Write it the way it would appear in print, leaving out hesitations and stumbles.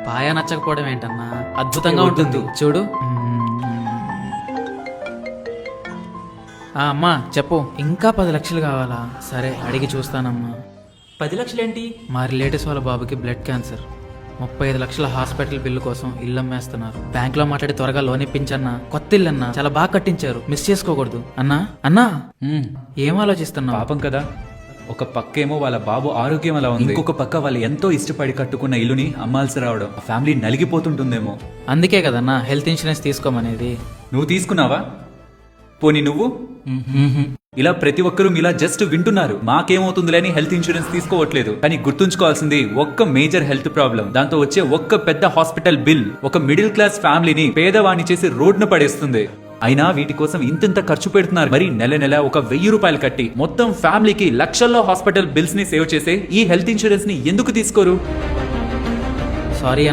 పాయ నచ్చకపోవడం ఏంటన్నా, అద్భుతంగా ఉంటుంది చూడు. అమ్మా చెప్పు. ఇంకా 10 లక్షలు కావాలా? సరే అడిగి చూస్తానమ్మా. 10 లక్షలేంటి? మా రిలేటివ్స్ వాళ్ళ బాబుకి బ్లడ్ క్యాన్సర్, 35 లక్షల హాస్పిటల్ బిల్లు కోసం ఇల్లు అమ్మేస్తున్నారు. బ్యాంక్ లో మాట్లాడి త్వరగా లోన్ ఇప్పించన్నా. కొత్త ఇల్లు అన్నా, చాలా బాగా కట్టించారు, మిస్ చేసుకోకూడదు. అన్నా అన్నా ఏం ఆలోచిస్తున్నావు? పాపం కదా, ఒక పక్కేమో వాళ్ళ బాబు ఆరోగ్యం అలా ఉంది, ఇంకొక పక్క వాళ్ళు ఎంతో ఇష్టపడి కట్టుకున్న ఇల్లుని అమ్మాల్సి రావడం, ఆ ఫ్యామిలీ నలిగిపోతుంటుందేమో. అందుకే కదన్నా హెల్త్ ఇన్సూరెన్స్ తీసుకోమనేది. నువ్వు తీసుకున్నావా? పోనీ నువ్వు? ఇలా ప్రతి ఒక్కరూ ఇలా జస్ట్ వింటున్నారు, మాకేమవుతుందిలే అని హెల్త్ ఇన్సూరెన్స్ తీసుకోవట్లేదు. కానీ గుర్తుంచుకోవాల్సింది ఒక్క మేజర్ హెల్త్ ప్రాబ్లం, దాంతో వచ్చే ఒక్క పెద్ద హాస్పిటల్ బిల్ ఒక మిడిల్ క్లాస్ ఫ్యామిలీని పేదవాణ్ణి చేసి రోడ్డున పడేస్తుంది. అయినా వీటి కోసం ఇంత ఖర్చు పెడుతున్నారు. మరి నెల నెల ఒక 1000 రూపాయలు కట్టి మొత్తం ఫ్యామిలీకి లక్షల్లో హాస్పిటల్ బిల్స్ ని సేవ్ చేసే ఈ హెల్త్ ఇన్సూరెన్స్ ని ఎందుకు తీసుకోరు? సారీ